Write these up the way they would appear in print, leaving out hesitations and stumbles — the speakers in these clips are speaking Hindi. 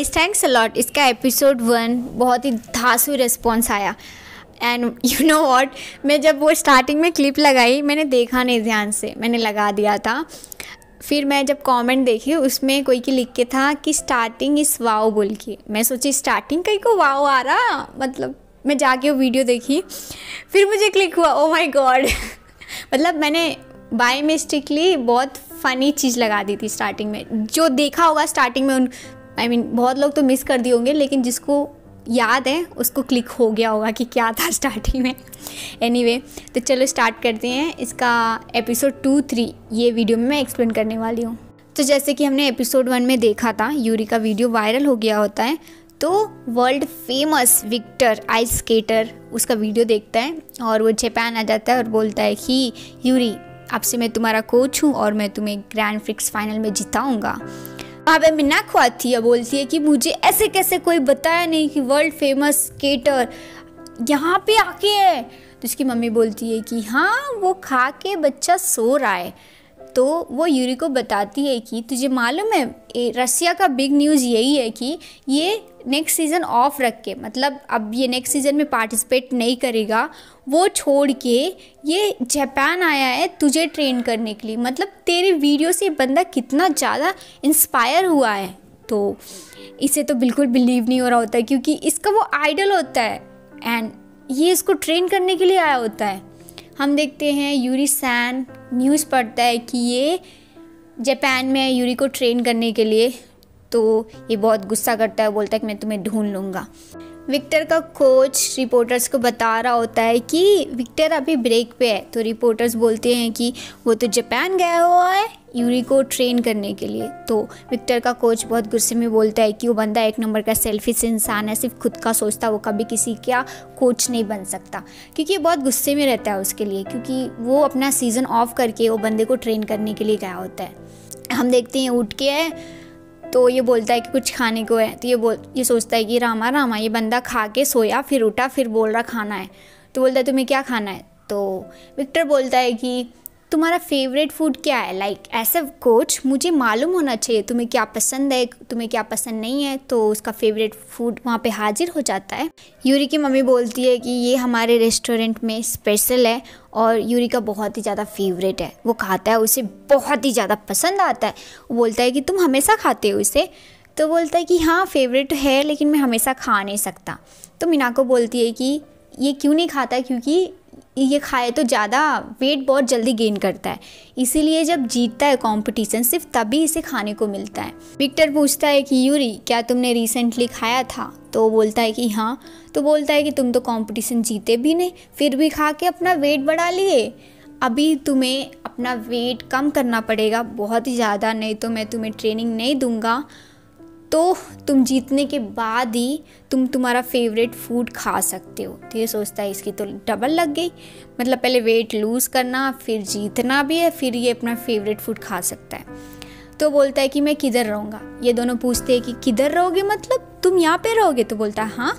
Guys, thanks a lot. इसका एपिसोड 1 बहुत ही धांसू रिस्पॉन्स आया। एंड यू नो व्हाट, मैं जब वो स्टार्टिंग में क्लिप लगाई मैंने देखा नहीं ध्यान से, मैंने लगा दिया था। फिर मैं जब कमेंट देखी उसमें कोई की लिख के था कि स्टार्टिंग इस वाओ बोल के, मैं सोची स्टार्टिंग कहीं को वाओ आ रहा, मतलब मैं जाके वो वीडियो देखी, फिर मुझे क्लिक हुआ ओ माय गॉड। मतलब मैंने बाय मिस्टेकली बहुत फ़नी चीज़ लगा दी थी स्टार्टिंग में। जो देखा होगा स्टार्टिंग में बहुत लोग तो मिस कर दिए होंगे, लेकिन जिसको याद है उसको क्लिक हो गया होगा कि क्या था स्टार्टिंग में। एनीवे, तो चलो स्टार्ट करते हैं इसका एपिसोड 2, 3 ये वीडियो में मैं एक्सप्लेन करने वाली हूँ। तो जैसे कि हमने एपिसोड 1 में देखा था, यूरी का वीडियो वायरल हो गया होता है, तो world famous Victor ice skater उसका वीडियो देखता है और वो जापान आ जाता है और बोलता है कि यूरी, आपसे मैं तुम्हारा कोच हूँ और मैं तुम्हें ग्रैंड प्रिक्स फाइनल में जिताऊंगा। वहाँ पे मिनाको आती है, बोलती है कि मुझे ऐसे कैसे कोई बताया नहीं कि वर्ल्ड फेमस स्केटर यहाँ पे आके है। तो उसकी मम्मी बोलती है कि हाँ, वो खा के बच्चा सो रहा है। तो वो यूरी को बताती है कि तुझे मालूम है रसिया का बिग न्यूज़ यही है कि ये नेक्स्ट सीज़न ऑफ रख के, मतलब अब ये नेक्स्ट सीज़न में पार्टिसिपेट नहीं करेगा, वो छोड़ के ये जापान आया है तुझे ट्रेन करने के लिए। मतलब तेरे वीडियो से बंदा कितना ज़्यादा इंस्पायर हुआ है। तो इसे तो बिल्कुल बिलीव नहीं हो रहा होता है क्योंकि इसका वो आइडल होता है एंड ये इसको ट्रेन करने के लिए आया होता है। हम देखते हैं यूरी सैन न्यूज़ पढ़ता है कि ये जापान में है यूरी को ट्रेन करने के लिए। तो ये बहुत गुस्सा करता है, बोलता है कि मैं तुम्हें ढूंढ लूँगा। विक्टर का कोच रिपोर्टर्स को बता रहा होता है कि विक्टर अभी ब्रेक पे है। तो रिपोर्टर्स बोलते हैं कि वो तो जापान गया हुआ है यूरी को ट्रेन करने के लिए। तो विक्टर का कोच बहुत गुस्से में बोलता है कि वो बंदा एक नंबर का सेल्फिश इंसान है, सिर्फ खुद का सोचता, वो कभी किसी का कोच नहीं बन सकता। क्योंकि ये बहुत गुस्से में रहता है उसके लिए, क्योंकि वो अपना सीज़न ऑफ करके वो बंदे को ट्रेन करने के लिए गया होता है। हम देखते हैं उठ के है तो ये बोलता है कि कुछ खाने को है। तो ये सोचता है कि रामा रामा, ये बंदा खा के सोया फिर उठा फिर बोल रहा खाना है। तो बोलता है तुम्हें क्या खाना है। तो विक्टर बोलता है कि तुम्हारा फेवरेट फूड क्या है, लाइक ऐसा कोच मुझे मालूम होना चाहिए तुम्हें क्या पसंद है, तुम्हें क्या पसंद नहीं है। तो उसका फेवरेट फूड वहाँ पे हाजिर हो जाता है। यूरी की मम्मी बोलती है कि ये हमारे रेस्टोरेंट में स्पेशल है और यूरी का बहुत ही ज़्यादा फेवरेट है, वो खाता है, उसे बहुत ही ज़्यादा पसंद आता है। वो बोलता है कि तुम हमेशा खाते हो इसे। तो बोलता है कि हाँ फेवरेट है लेकिन मैं हमेशा खा नहीं सकता। तो मिनाको बोलती है कि ये क्यों नहीं खाता, क्योंकि ये खाए तो ज़्यादा वेट बहुत जल्दी गेन करता है, इसीलिए जब जीतता है कंपटीशन सिर्फ तभी इसे खाने को मिलता है। विक्टर पूछता है कि यूरी, क्या तुमने रिसेंटली खाया था। तो वो बोलता है कि हाँ। तो बोलता है कि तुम तो कंपटीशन जीते भी नहीं फिर भी खा के अपना वेट बढ़ा लिए। अभी तुम्हें अपना वेट कम करना पड़ेगा बहुत ही ज़्यादा, नहीं तो मैं तुम्हें ट्रेनिंग नहीं दूंगा। तो तुम जीतने के बाद ही तुम तुम्हारा फेवरेट फूड खा सकते हो। तो ये सोचता है इसकी तो डबल लग गई, मतलब पहले वेट लूज़ करना फिर जीतना भी है, फिर ये अपना फेवरेट फूड खा सकता है। तो बोलता है कि मैं किधर रहूँगा। ये दोनों पूछते हैं कि किधर रहोगे, मतलब तुम यहाँ पे रहोगे। तो बोलता है हाँ।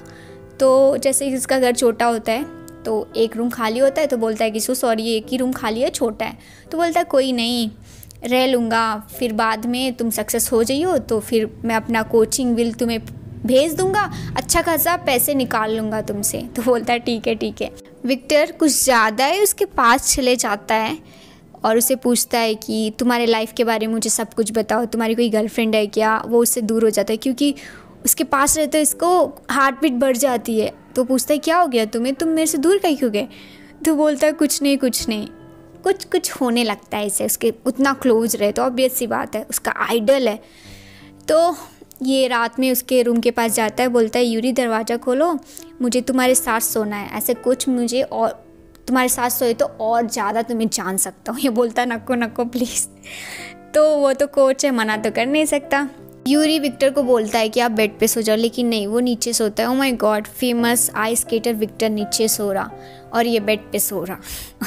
तो जैसे इसका घर छोटा होता है तो एक रूम खाली होता है, तो बोलता है कि सॉरी एक ही रूम खाली है, छोटा है। तो बोलता है कोई नहीं, रह लूँगा, फिर बाद में तुम सक्सेस हो जाइयो तो फिर मैं अपना कोचिंग बिल तुम्हें भेज दूँगा, अच्छा खासा पैसे निकाल लूँगा तुमसे। तो बोलता है ठीक है ठीक है। विक्टर कुछ ज़्यादा ही उसके पास चले जाता है और उसे पूछता है कि तुम्हारे लाइफ के बारे में मुझे सब कुछ बताओ, तुम्हारी कोई गर्लफ्रेंड है क्या। वो उससे दूर हो जाता है क्योंकि उसके पास रहते तो इसको हार्ट बीट बढ़ जाती है। तो पूछता है क्या हो गया तुम्हें, तुम मेरे से दूर कहीं क्यों गए। तो बोलता है कुछ नहीं कुछ होने लगता है इसे, उसके उतना क्लोज रहे तो ऑब्वियस सी बात है, उसका आइडल है। तो ये रात में उसके रूम के पास जाता है, बोलता है यूरी दरवाज़ा खोलो, मुझे तुम्हारे साथ सोना है, ऐसे कुछ मुझे और तुम्हारे साथ सोए तो और ज़्यादा तुम्हें जान सकता हूँ। ये बोलता है नको प्लीज़। तो वो तो कोच है, मना तो कर नहीं सकता। यूरी विक्टर को बोलता है कि आप बेड पे सो जाओ, लेकिन नहीं, वो नीचे सोता है। Oh my god, famous ice skater Victor नीचे सो रहा और ये बेड पे सो रहा।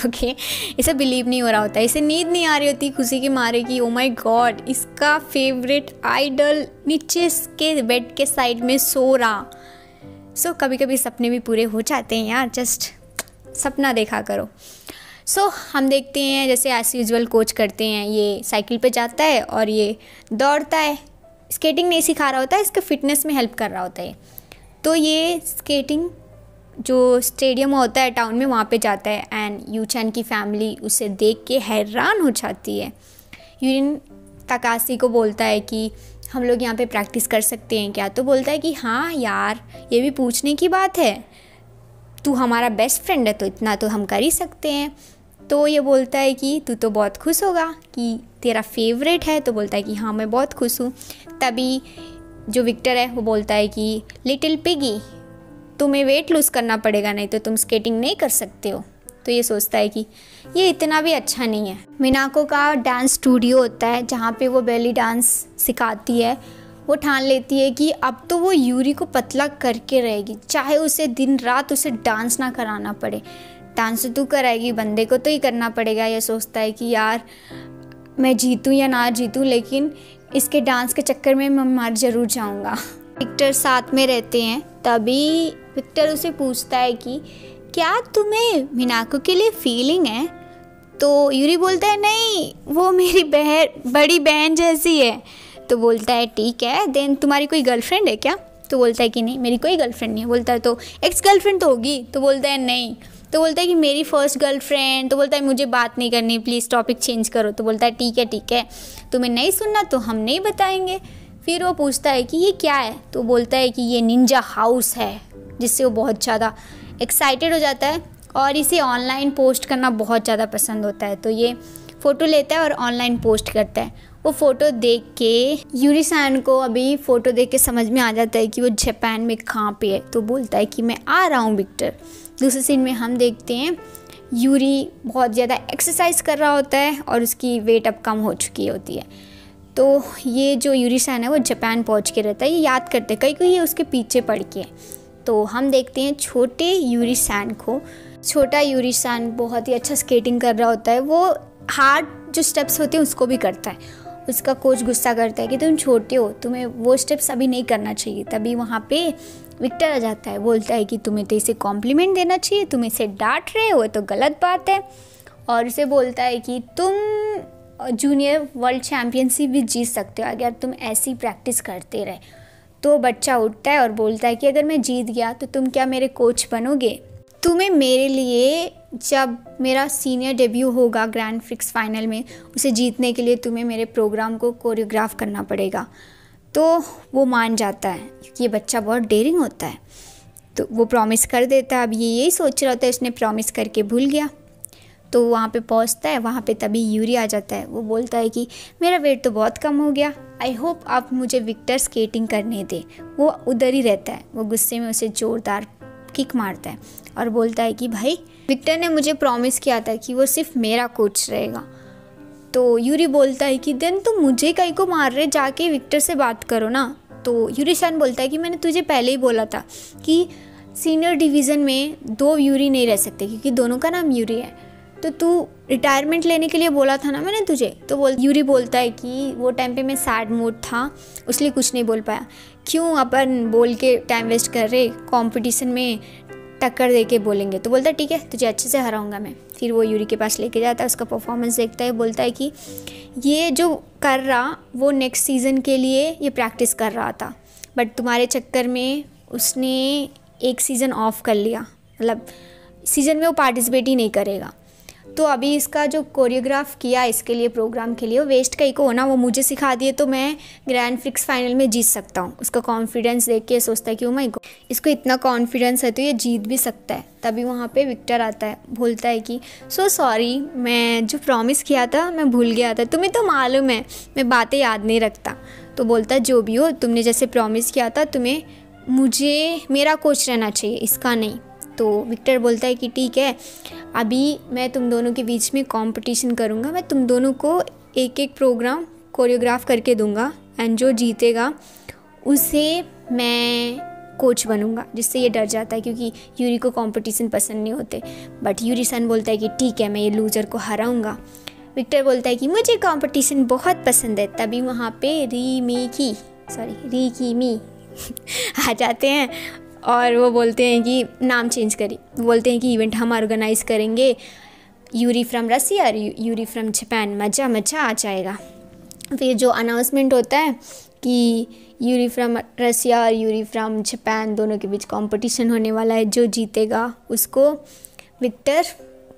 ओके, इसे बिलीव नहीं हो रहा होता है, इसे नींद नहीं आ रही होती खुशी के मारे कि ओ माय गॉड, इसका फेवरेट आइडल नीचे के बेड के साइड में सो रहा। सो कभी कभी सपने भी पूरे हो जाते हैं यार, जस्ट सपना देखा करो। सो हम देखते हैं जैसे एज यूजुअल कोच करते हैं, ये साइकिल पे जाता है और ये दौड़ता है स्केटिंग नहीं सिखा रहा होता है, इसके फिटनेस में हेल्प कर रहा होता है। तो ये स्केटिंग जो स्टेडियम होता है टाउन में वहाँ पे जाता है एंड यूचैन की फैमिली उसे देख के हैरान हो जाती है। यूरिन तकाशी को बोलता है कि हम लोग यहाँ पे प्रैक्टिस कर सकते हैं क्या? तो बोलता है कि हाँ यार, ये भी पूछने की बात है, तू हमारा बेस्ट फ्रेंड है तो इतना तो हम कर ही सकते हैं। तो ये बोलता है कि तू तो बहुत खुश होगा कि तेरा फेवरेट है। तो बोलता है कि हाँ मैं बहुत खुश हूँ। तभी जो विक्टर है वो बोलता है कि लिटिल पिगी, तुम्हें वेट लूज़ करना पड़ेगा, नहीं तो तुम स्केटिंग नहीं कर सकते हो। तो ये सोचता है कि ये इतना भी अच्छा नहीं है। मिनाको का डांस स्टूडियो होता है जहाँ पे वो बेली डांस सिखाती है। वो ठान लेती है कि अब तो वो यूरी को पतला करके रहेगी, चाहे उसे दिन रात उसे डांस ना कराना पड़े। डांस तो कराएगी, बंदे को तो ही करना पड़ेगा। ये सोचता है कि यार मैं जीतूँ या ना जीतूँ, लेकिन इसके डांस के चक्कर में मैं मर ज़रूर जाऊँगा। विक्टर साथ में रहते हैं। तभी विक्टर उसे पूछता है कि क्या तुम्हें मिनाको के लिए फीलिंग है? तो यूरी बोलता है नहीं, वो मेरी बड़ी बहन जैसी है। तो बोलता है ठीक है, देन तुम्हारी कोई गर्लफ्रेंड है क्या? तो बोलता है कि नहीं, मेरी कोई गर्लफ्रेंड नहीं है। बोलता है तो एक्स गर्लफ्रेंड तो होगी? तो बोलता है नहीं। तो बोलता है कि मेरी फर्स्ट गर्लफ्रेंड। तो बोलता है मुझे बात नहीं करनी, प्लीज़ टॉपिक चेंज करो। तो बोलता है ठीक है, तुम्हें नहीं सुनना तो हम नहीं बताएंगे। फिर वो पूछता है कि ये क्या है? तो बोलता है कि ये निंजा हाउस है, जिससे वो बहुत ज़्यादा एक्साइटेड हो जाता है और इसे ऑनलाइन पोस्ट करना बहुत ज़्यादा पसंद होता है। तो ये फ़ोटो लेता है और ऑनलाइन पोस्ट करता है। वो फ़ोटो देख के यूरी सान को अभी फ़ोटो देख के समझ में आ जाता है कि वो जापान में कहाँ पे है। तो बोलता है कि मैं आ रहा हूँ विक्टर। दूसरे सीन में हम देखते हैं यूरी बहुत ज़्यादा एक्सरसाइज कर रहा होता है और उसकी वेट अब कम हो चुकी होती है। तो ये जो यूरी सान है वो जापान पहुँच के रहता है। ये याद करते कहीं कोई ये उसके पीछे पड़ के। तो हम देखते हैं छोटे यूरी सान को। छोटा यूरी सान बहुत ही अच्छा स्केटिंग कर रहा होता है। वो हार्ड जो स्टेप्स होते हैं उसको भी करता है। उसका कोच गुस्सा करता है कि तुम छोटे हो, तुम्हें वो स्टेप्स अभी नहीं करना चाहिए। तभी वहाँ पे विक्टर आ जाता है। बोलता है कि तुम्हें तो इसे कॉम्प्लीमेंट देना चाहिए, तुम इसे डांट रहे हो, तो गलत बात है। और उसे बोलता है कि तुम जूनियर वर्ल्ड चैम्पियनशिप भी जीत सकते हो अगर तुम ऐसी प्रैक्टिस करते रहे। तो बच्चा उठता है और बोलता है कि अगर मैं जीत गया तो तुम क्या मेरे कोच बनोगे? तुम्हें मेरे लिए, जब मेरा सीनियर डेब्यू होगा ग्रैंड प्रिक्स फाइनल में, उसे जीतने के लिए तुम्हें मेरे प्रोग्राम को कोरियोग्राफ करना पड़ेगा। तो वो मान जाता है क्योंकि ये बच्चा बहुत डेयरिंग होता है। तो वो प्रॉमिस कर देता है। अब ये यही सोच रहा होता है, उसने प्रॉमिस करके भूल गया। तो वहाँ पे पहुँचता है। वहाँ पे तभी यूरी आ जाता है। वो बोलता है कि मेरा वेट तो बहुत कम हो गया, आई होप आप मुझे विक्टर स्केटिंग करने दे। वो उधर ही रहता है। वो गुस्से में उसे ज़ोरदार किक मारता है और बोलता है कि भाई विक्टर ने मुझे प्रॉमिस किया था कि वो सिर्फ मेरा कोच रहेगा। तो यूरी बोलता है कि देन तुम मुझे कहीं को मार रहे, जाके विक्टर से बात करो ना। तो यूरी सान बोलता है कि मैंने तुझे पहले ही बोला था कि सीनियर डिवीज़न में 2 यूरी नहीं रह सकते क्योंकि दोनों का नाम यूरी है। तो तू रिटायरमेंट लेने के लिए बोला था ना मैंने तुझे। तो यूरी बोलता है कि वो टाइम पे मैं सैड मूड था, इसलिए कुछ नहीं बोल पाया। क्यों अपन बोल के टाइम वेस्ट कर रहे, कंपटीशन में टक्कर दे के बोलेंगे। तो बोलता है ठीक है, तुझे अच्छे से हराऊंगा मैं। फिर वो यूरी के पास लेके जाता है, उसका परफॉर्मेंस देखता है। बोलता है कि ये जो कर रहा वो नेक्स्ट सीज़न के लिए ये प्रैक्टिस कर रहा था, बट तुम्हारे चक्कर में उसने एक सीज़न ऑफ कर लिया, मतलब सीज़न में वो पार्टिसिपेट ही नहीं करेगा। तो अभी इसका जो कोरियोग्राफ किया इसके लिए प्रोग्राम के लिए वो वेस्ट कहीं को होना, वो मुझे सिखा दिए तो मैं ग्रैंड प्रिक्स फाइनल में जीत सकता हूँ। उसका कॉन्फिडेंस देख के सोचता है कि ओ माय गॉड, इसको इतना कॉन्फिडेंस है तो ये जीत भी सकता है। तभी वहाँ पे विक्टर आता है, बोलता है कि सो सॉरी, मैं जो प्रॉमिस किया था मैं भूल गया था, तुम्हें तो मालूम है मैं बातें याद नहीं रखता। तो बोलता है जो भी हो, तुमने जैसे प्रॉमिस किया था तुम्हें मुझे मेरा कोच रहना चाहिए, इसका नहीं। तो विक्टर बोलता है कि ठीक है, अभी मैं तुम दोनों के बीच में कंपटीशन करूँगा, मैं तुम दोनों को एक एक प्रोग्राम कोरियोग्राफ करके दूंगा एंड जो जीतेगा उसे मैं कोच बनूंगा। जिससे ये डर जाता है क्योंकि यूरी को कंपटीशन पसंद नहीं होते। बट यूरी सन बोलता है कि ठीक है, मैं ये लूज़र को हराऊंगा। विक्टर बोलता है कि मुझे कंपटीशन बहुत पसंद है। तभी वहाँ पे रीकी आ जाते हैं और वो बोलते हैं कि नाम चेंज करिए। बोलते हैं कि इवेंट हम ऑर्गेनाइज़ करेंगे, यूरी फ्रॉम रसिया और यूरी फ्रॉम जापान, मज़ा आ जाएगा। फिर जो अनाउंसमेंट होता है कि यूरी फ्रॉम रसिया और यूरी फ्रॉम जापान दोनों के बीच कंपटीशन होने वाला है, जो जीतेगा उसको विक्टर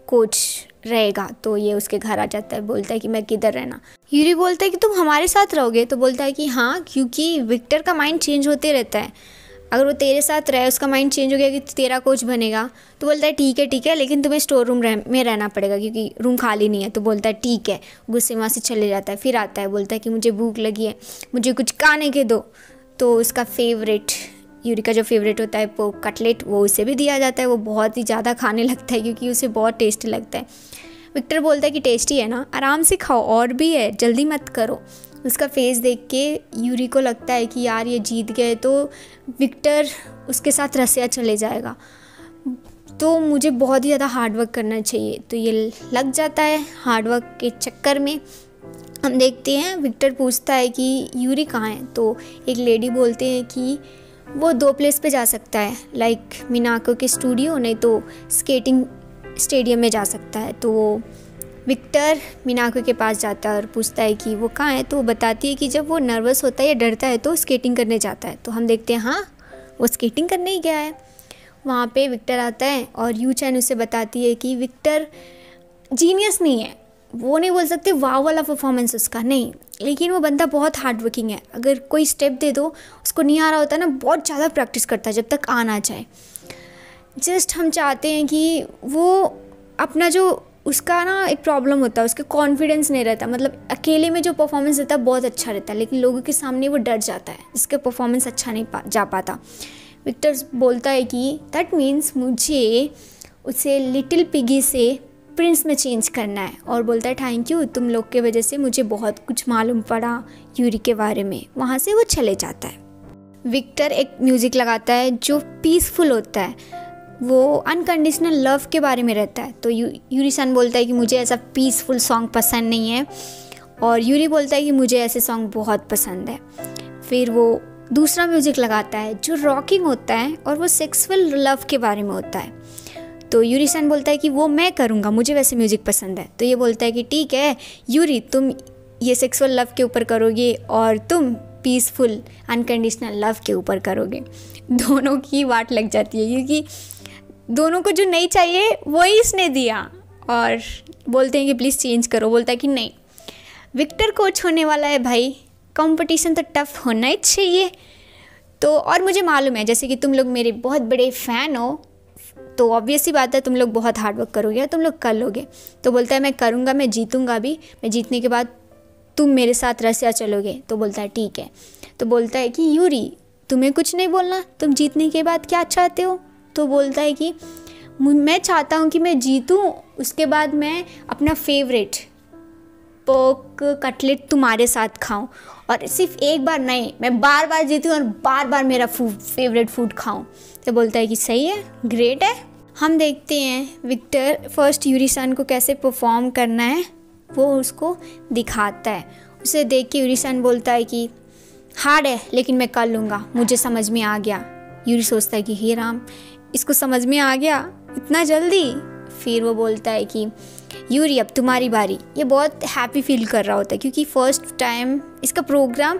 कोच रहेगा। तो ये उसके घर आ जाता है, बोलता है कि मैं किधर रहना। यूरी बोलता है कि तुम हमारे साथ रहोगे, तो बोलता है कि हाँ, क्योंकि विक्टर का माइंड चेंज होते रहता है, अगर वो तेरे साथ रहे उसका माइंड चेंज हो गया कि तेरा कोच बनेगा। तो बोलता है ठीक है, लेकिन तुम्हें स्टोर रूम में रहना पड़ेगा क्योंकि रूम खाली नहीं है। तो बोलता है ठीक है, गुस्से में से चले जाता है। फिर आता है, बोलता है कि मुझे भूख लगी है, मुझे कुछ खाने के दो। तो उसका फेवरेट, यूरी का जो फेवरेट होता है वो कटलेट, वो उसे भी दिया जाता है। वो बहुत ही ज़्यादा खाने लगता है क्योंकि उसे बहुत टेस्टी लगता है। विक्टर बोलता है कि टेस्टी है ना, आराम से खाओ, और भी है, जल्दी मत करो। उसका फेस देख के यूरी को लगता है कि यार ये जीत गए तो विक्टर उसके साथ रसिया चले जाएगा, तो मुझे बहुत ही ज़्यादा हार्डवर्क करना चाहिए। तो ये लग जाता है हार्डवर्क के चक्कर में। हम देखते हैं विक्टर पूछता है कि यूरी कहाँ है। तो एक लेडी बोलते हैं कि वो 2 प्लेस पे जा सकता है, लाइक मिनाको के स्टूडियो, नहीं तो स्केटिंग स्टेडियम में जा सकता है। तो वो विक्टर मिनाको के पास जाता है और पूछता है कि वो कहाँ है। तो वो बताती है कि जब वो नर्वस होता है या डरता है तो स्केटिंग करने जाता है। तो हम देखते हैं हाँ, वो स्केटिंग करने ही गया है। वहाँ पे विक्टर आता है और यू चैन उसे बताती है कि विक्टर जीनियस नहीं है, वो नहीं बोल सकते वाव वाला परफॉर्मेंस उसका नहीं, लेकिन वो बंदा बहुत हार्ड वर्किंग है। अगर कोई स्टेप दे दो, उसको नहीं आ रहा होता ना, बहुत ज़्यादा प्रैक्टिस करता है जब तक आ ना जाए। जस्ट हम चाहते हैं कि वो अपना जो उसका ना एक प्रॉब्लम होता है, उसके कॉन्फिडेंस नहीं रहता, मतलब अकेले में जो परफॉर्मेंस देता है बहुत अच्छा रहता है, लेकिन लोगों के सामने वो डर जाता है, जिसका परफॉर्मेंस अच्छा नहीं जा पाता। विक्टर बोलता है कि दैट मीन्स मुझे उसे लिटिल पिगी से प्रिंस में चेंज करना है, और बोलता है थैंक यू, तुम लोग के वजह से मुझे बहुत कुछ मालूम पड़ा यूरी के बारे में। वहाँ से वो चले जाता है। विक्टर एक म्यूज़िक लगाता है जो पीसफुल होता है, वो अनकंडीशनल लव के बारे में रहता है। तो यूरी सन बोलता है कि मुझे ऐसा पीसफुल सॉन्ग पसंद नहीं है, और यूरी बोलता है कि मुझे ऐसे सॉन्ग बहुत पसंद है। फिर वो दूसरा म्यूज़िक लगाता है जो रॉकिंग होता है और वो सेक्सुअल लव के बारे में होता है। तो यूरी सन बोलता है कि वो मैं करूँगा, मुझे वैसे म्यूज़िक पसंद है। तो ये बोलता है कि ठीक है यूरी, तुम ये सेक्सुअल लव के ऊपर करोगे और तुम पीसफुल अनकंडीशनल लव के ऊपर करोगे। दोनों की वाट लग जाती है क्योंकि दोनों को जो नहीं चाहिए वही इसने दिया, और बोलते हैं कि प्लीज़ चेंज करो। बोलता है कि नहीं, विक्टर कोच होने वाला है भाई, कंपटीशन तो टफ होना ही चाहिए। तो और मुझे मालूम है जैसे कि तुम लोग मेरे बहुत बड़े फ़ैन हो, तो ऑब्वियस सी बात है तुम लोग बहुत हार्ड वर्क करोगे और तुम लोग कर लोगे। तो बोलता है मैं करूँगा, मैं जीतूँगा भी, मैं जीतने के बाद तुम मेरे साथ रसिया चलोगे। तो बोलता है ठीक है। तो बोलता है कि यूरी, तुम्हें कुछ नहीं बोलना, तुम जीतने के बाद क्या चाहते हो। तो बोलता है कि मैं चाहता हूँ कि मैं जीतूँ, उसके बाद मैं अपना फेवरेट पोर्क कटलेट तुम्हारे साथ खाऊं, और सिर्फ एक बार नहीं, मैं बार बार जीतूँ और बार बार मेरा फेवरेट फूड खाऊं। तो बोलता है कि सही है, ग्रेट है। हम देखते हैं विक्टर फर्स्ट यूरी सन को कैसे परफॉर्म करना है वो उसको दिखाता है। उसे देख के यूरी सन बोलता है कि हार्ड है लेकिन मैं कर लूँगा, मुझे समझ में आ गया। यूरी सोचता है कि हे राम, इसको समझ में आ गया इतना जल्दी। फिर वो बोलता है कि यूरी अब तुम्हारी बारी। ये बहुत हैप्पी फील कर रहा होता है क्योंकि फर्स्ट टाइम इसका प्रोग्राम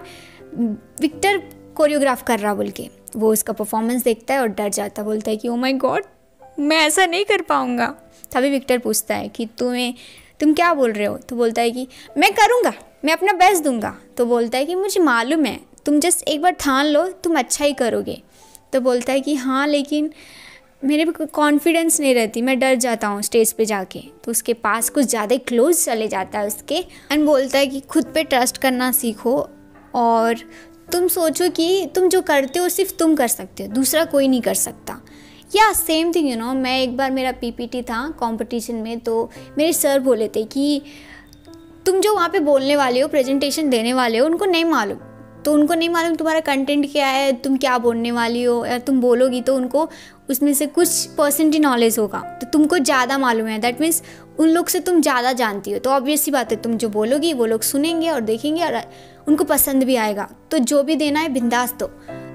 विक्टर कोरियोग्राफ कर रहा बोल के। वो उसका परफॉर्मेंस देखता है और डर जाता, बोलता है कि ओ माय गॉड, मैं ऐसा नहीं कर पाऊँगा। तभी विक्टर पूछता है कि तुम क्या बोल रहे हो। तो बोलता है कि मैं करूँगा, मैं अपना बेस्ट दूंगा। तो बोलता है कि मुझे मालूम है, तुम जस्ट एक बार ठान लो, तुम अच्छा ही करोगे। तो बोलता है कि हाँ, लेकिन मेरे पे कॉन्फिडेंस नहीं रहती, मैं डर जाता हूँ स्टेज पे जाके। तो उसके पास कुछ ज़्यादा ही क्लोज चले जाता है उसके, एंड बोलता है कि खुद पे ट्रस्ट करना सीखो, और तुम सोचो कि तुम जो करते हो सिर्फ तुम कर सकते हो, दूसरा कोई नहीं कर सकता। या सेम थिंग मैं एक बार मेरा पीपीटी था कंपटीशन में, तो मेरे सर बोले थे कि तुम जो वहाँ पे बोलने वाले हो, प्रेजेंटेशन देने वाले हो, उनको नहीं मालूम। तो उनको नहीं मालूम तुम्हारा कंटेंट क्या है, तुम क्या बोलने वाली हो, या तुम बोलोगी तो उनको उसमें से कुछ परसेंट ही नॉलेज होगा, तो तुमको ज़्यादा मालूम है। दैट मीन्स उन लोग से तुम ज़्यादा जानती हो, तो ऑब्वियस सी बात है तुम जो बोलोगी वो लोग सुनेंगे और देखेंगे और उनको पसंद भी आएगा। तो जो भी देना है बिंदास दो।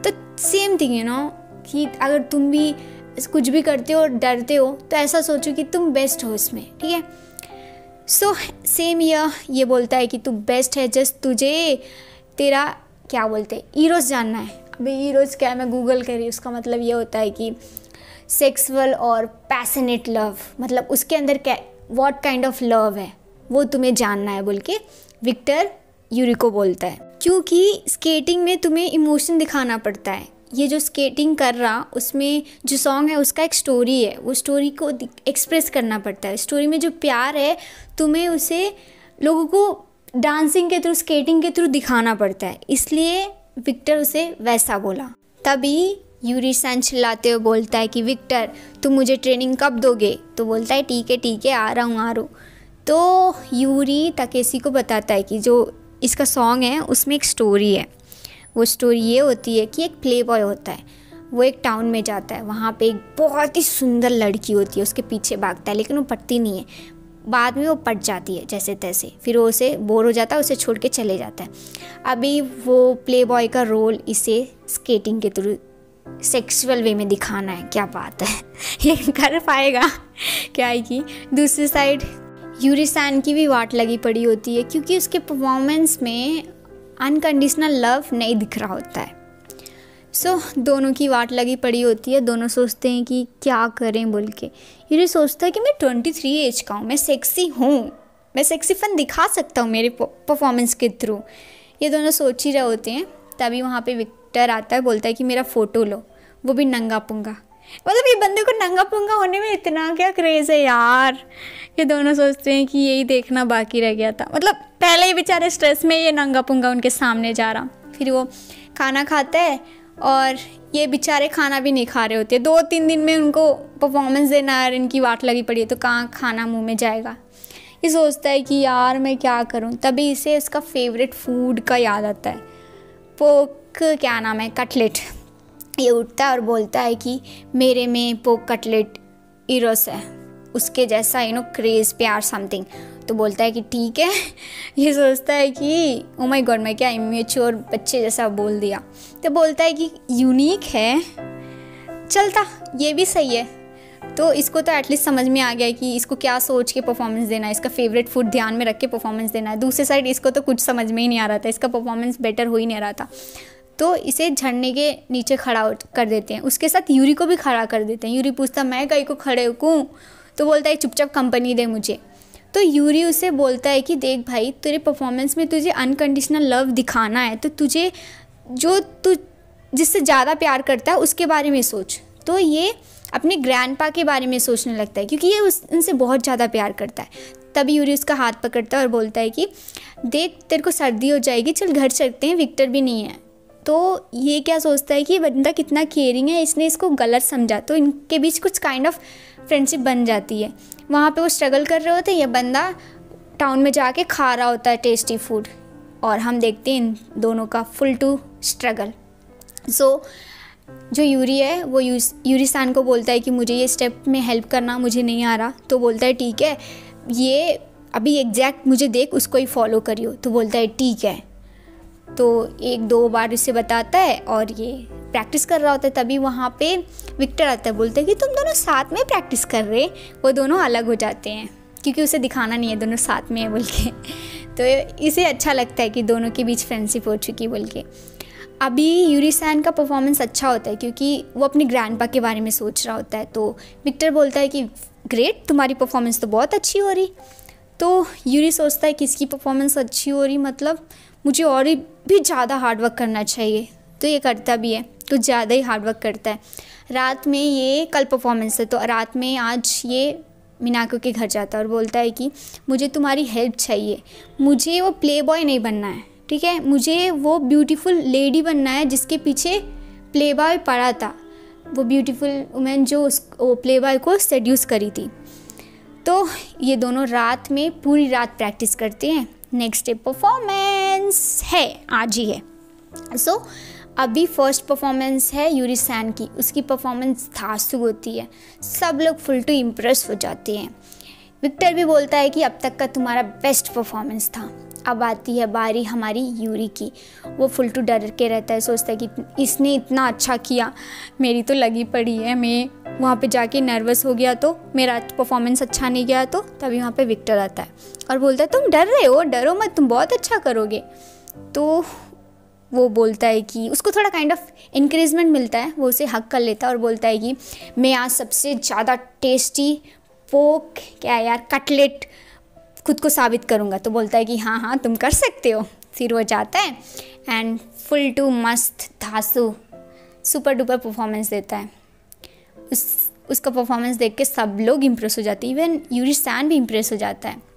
तो सेम थिंग कि अगर तुम भी कुछ भी करते हो और डरते हो तो ऐसा सोचो कि तुम बेस्ट हो इसमें, ठीक है। सो सेम ये बोलता है कि तू बेस्ट है, जस्ट तुझे तेरा क्या बोलते हैं ईरोस जानना है। अभी ईरोस क्या है, मैं गूगल करी, उसका मतलब ये होता है कि सेक्सुअल और पैशनेट लव, मतलब उसके अंदर क्या व्हाट काइंड ऑफ लव है वो तुम्हें जानना है बोल के विक्टर यूरी को बोलता है। क्योंकि स्केटिंग में तुम्हें इमोशन दिखाना पड़ता है। ये जो स्केटिंग कर रहा उसमें जो सॉन्ग है उसका एक स्टोरी है, वो स्टोरी को एक्सप्रेस करना पड़ता है। स्टोरी में जो प्यार है तुम्हें उसे लोगों को डांसिंग के थ्रू, स्केटिंग के थ्रू दिखाना पड़ता है, इसलिए विक्टर उसे वैसा बोला। तभी यूरी सान चिल्लाते हुए बोलता है कि विक्टर तुम मुझे ट्रेनिंग कब दोगे? तो बोलता है ठीक है आ रहा हूँ। तो यूरी ताकेशी को बताता है कि जो इसका सॉन्ग है उसमें एक स्टोरी है। वो स्टोरी ये होती है कि एक प्ले बॉय होता है, वो एक टाउन में जाता है, वहाँ पे एक बहुत ही सुंदर लड़की होती है, उसके पीछे भागता है लेकिन वो पटती नहीं है। बाद में वो पट जाती है जैसे तैसे, फिर वो उसे बोर हो जाता है, उसे छोड़ के चले जाता है। अभी वो प्ले बॉय का रोल इसे स्केटिंग के थ्रू सेक्सुअल वे में दिखाना है। क्या बात है ये कर पाएगा क्या है कि दूसरी साइड यूरी सान की भी वाट लगी पड़ी होती है, क्योंकि उसके परफॉर्मेंस में अनकंडीशनल लव नहीं दिख रहा होता है। दोनों की वाट लगी पड़ी होती है, दोनों सोचते हैं कि क्या करें बोल के। यूरी सोचता है कि मैं 23 एज का हूँ, मैं सेक्सी हूँ, मैं सेक्सीपन दिखा सकता हूँ मेरे परफॉर्मेंस के थ्रू। ये दोनों सोच ही रहे होते हैं। तभी वहाँ पे विक्टर आता है, बोलता है कि मेरा फ़ोटो लो, वो भी नंगा पुंगा। मतलब ये बंदे को नंगा पुंगा होने में इतना क्या क्रेज़ है यार। ये दोनों सोचते हैं कि यही देखना बाकी रह गया था। मतलब पहले ही बेचारे स्ट्रेस में ये नंगा पुंगा उनके सामने जा रहा, फिर वो खाना खाता है और ये बेचारे खाना भी नहीं खा रहे होते। 2-3 दिन में उनको परफॉर्मेंस देना है, इनकी वाट लगी पड़ी है, तो कहाँ खाना मुंह में जाएगा। ये सोचता है कि यार मैं क्या करूं। तभी इसे इसका फेवरेट फूड का याद आता है, पोक क्या नाम है, कटलेट। ये उठता है और बोलता है कि मेरे में पोक कटलेट इरोस है, उसके जैसा क्रेज़ प्यार समथिंग। तो बोलता है कि ठीक है। ये सोचता है कि ओ माय गॉड मैं क्या इमेच्योर बच्चे जैसा बोल दिया। तो बोलता है कि यूनिक है, चलता ये भी सही है। तो इसको तो एटलीस्ट समझ में आ गया है कि इसको क्या सोच के परफॉर्मेंस देना है, इसका फेवरेट फूड ध्यान में रख के परफॉर्मेंस देना है। दूसरी साइड इसको तो कुछ समझ में ही नहीं आ रहा था, इसका परफॉर्मेंस बेटर हो ही नहीं रहा था। तो इसे झरने के नीचे खड़ा कर देते हैं, उसके साथ यूरी को भी खड़ा कर देते हैं। यूरी पूछता मैं कहीं को खड़े हूँ? तो बोलता है चुपचाप कंपनी दे मुझे। तो यूरी उसे बोलता है कि देख भाई, तेरे परफॉर्मेंस में तुझे अनकंडीशनल लव दिखाना है, तो तुझे जो तू जिससे ज़्यादा प्यार करता है उसके बारे में सोच। तो ये अपने ग्रैंडपा के बारे में सोचने लगता है, क्योंकि ये उनसे बहुत ज़्यादा प्यार करता है। तभी यूरी उसका हाथ पकड़ता है और बोलता है कि देख तेरे को सर्दी हो जाएगी, चल घर चलते हैं, विक्टर भी नहीं है। तो ये क्या सोचता है कि बंदा कितना केयरिंग है, इसने इसको गलत समझा, तो इनके बीच कुछ काइंड ऑफ फ्रेंडशिप बन जाती है। वहाँ पे वो स्ट्रगल कर रहे होते हैं, ये बंदा टाउन में जाके खा रहा होता है टेस्टी फूड, और हम देखते हैं इन दोनों का फुल टू स्ट्रगल। जो यूरी है वो यूरी सान को बोलता है कि मुझे ये स्टेप में हेल्प करना, मुझे नहीं आ रहा। तो बोलता है ठीक है, ये अभी एग्जैक्ट मुझे देख, उसको ही फॉलो करियो। तो बोलता है ठीक है। तो 1-2 बार इसे बताता है और ये प्रैक्टिस कर रहा होता है। तभी वहाँ पे विक्टर आता है, बोलता है कि तुम दोनों साथ में प्रैक्टिस कर रहे। वो दोनों अलग हो जाते हैं क्योंकि उसे दिखाना नहीं है दोनों साथ में है बोल के। तो इसे अच्छा लगता है कि दोनों के बीच फ्रेंडशिप हो चुकी बोल के। अभी यूरी सान का परफॉर्मेंस अच्छा होता है क्योंकि वो अपने ग्रैंडपा के बारे में सोच रहा होता है। तो विक्टर बोलता है कि ग्रेट, तुम्हारी परफॉर्मेंस तो बहुत अच्छी हो रही। तो यूरी सोचता है कि इसकी परफॉर्मेंस अच्छी हो रही, मतलब मुझे और भी ज़्यादा हार्डवर्क करना चाहिए। तो ये करता भी है, कुछ ज़्यादा ही हार्डवर्क करता है। रात में ये कल परफॉर्मेंस है, तो रात में आज ये मिनाको के घर जाता है और बोलता है कि मुझे तुम्हारी हेल्प चाहिए, मुझे वो प्ले बॉय नहीं बनना है, ठीक है, मुझे वो ब्यूटीफुल लेडी बनना है जिसके पीछे प्ले बॉय पड़ा था, वो ब्यूटीफुल वुमेन जो वो प्ले बॉय को सेड्यूस करी थी। तो ये दोनों रात में पूरी रात प्रैक्टिस करते हैं। नेक्स्ट डे परफॉर्मेंस है, आज ही है। अभी फर्स्ट परफॉर्मेंस है यूरी सान की, उसकी परफॉर्मेंस धांसू होती है, सब लोग फुल टू इम्प्रेस हो जाते हैं। विक्टर भी बोलता है कि अब तक का तुम्हारा बेस्ट परफॉर्मेंस था। अब आती है बारी हमारी यूरी की। वो फुल टू डर के रहता है, सोचता है कि इसने इतना अच्छा किया, मेरी तो लगी पड़ी है, मैं वहाँ पे जाके नर्वस हो गया तो मेरा परफॉर्मेंस अच्छा नहीं गया। तो तभी वहाँ पे विक्टर आता है और बोलता है तुम डर रहे हो, डरो मत, तुम बहुत अच्छा करोगे। तो वो बोलता है कि उसको थोड़ा काइंड ऑफ इंकरेजमेंट मिलता है, वो उसे हक कर लेता है और बोलता है कि मैं आज सबसे ज़्यादा टेस्टी पोक क्या यार कटलेट खुद को साबित करूँगा। तो बोलता है कि हाँ हाँ तुम कर सकते हो। फिर वो जाता है एंड फुल टू मस्त धांसू सुपर डुपर परफॉर्मेंस देता है। उसका परफॉर्मेंस देख के सब लोग इम्प्रेस हो जाते हैं, इवन यूरी सान भी इम्प्रेस हो जाता है।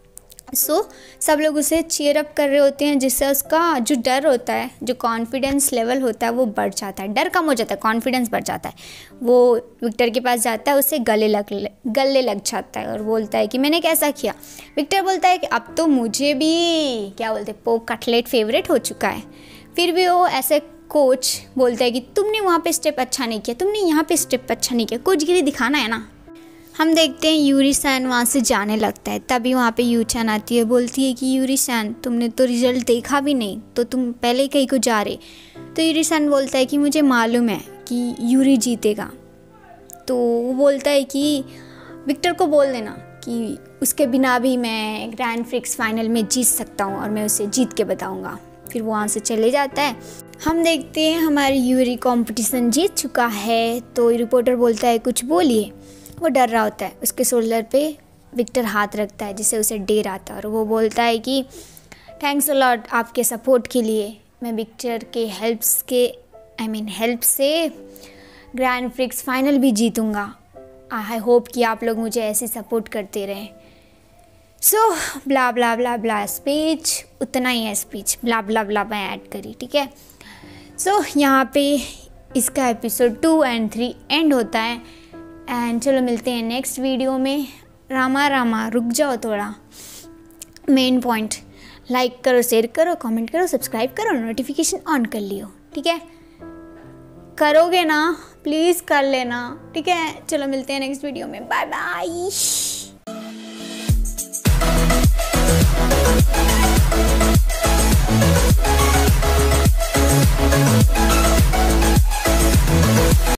सब लोग उसे चीयर अप कर रहे होते हैं, जिससे उसका जो डर होता है, जो कॉन्फिडेंस लेवल होता है वो बढ़ जाता है, डर कम हो जाता है, कॉन्फिडेंस बढ़ जाता है। वो विक्टर के पास जाता है, उसे गले लग जाता है और बोलता है कि मैंने कैसा किया। विक्टर बोलता है कि अब तो मुझे भी क्या बोलते पोक कटलेट फेवरेट हो चुका है। फिर भी वो ऐसे कोच बोलता है कि तुमने वहाँ पे स्टेप अच्छा नहीं किया, तुमने यहाँ पे स्टेप अच्छा नहीं किया, कोचगिरी दिखाना है ना। हम देखते हैं यूरी सान वहाँ से जाने लगता है, तभी वहाँ पे यूचान आती है, बोलती है कि यूरी सान तुमने तो रिजल्ट देखा भी नहीं, तो तुम पहले ही कहीं को जा रहे। तो यूरी सान बोलता है कि मुझे मालूम है कि यूरी जीतेगा। तो वो बोलता है कि विक्टर को बोल देना कि उसके बिना भी मैं ग्रैंड प्रिक्स फाइनल में जीत सकता हूँ और मैं उसे जीत के बताऊँगा। फिर वो वहाँ से चले जाता है। हम देखते हैं हमारी यूरी कंपटीशन जीत चुका है। तो रिपोर्टर बोलता है कुछ बोलिए। वो डर रहा होता है, उसके शोल्डर पे विक्टर हाथ रखता है जिससे उसे डर आता है और वो बोलता है कि थैंक्स अ लॉट आपके सपोर्ट के लिए। मैं विक्टर के हेल्प से ग्रैंड प्रिक्स फाइनल भी जीतूँगा। आई होप कि आप लोग मुझे ऐसे सपोर्ट करते रहें। सो ब्ला ब्ला ब्ला ब्ला स्पीच, उतना ही है स्पीच, ब्ला ब्ला ब्ला मैं ऐड करी, ठीक है। सो यहाँ पे इसका एपिसोड 2 और 3 एंड होता है। एंड चलो मिलते हैं नेक्स्ट वीडियो में। रामा रुक जाओ थोड़ा, मेन पॉइंट लाइक करो, शेयर करो, कमेंट करो, सब्सक्राइब करो, नोटिफिकेशन ऑन कर लियो, ठीक है। करोगे ना, प्लीज़ कर लेना, ठीक है। चलो मिलते हैं नेक्स्ट वीडियो में, बाय बाय।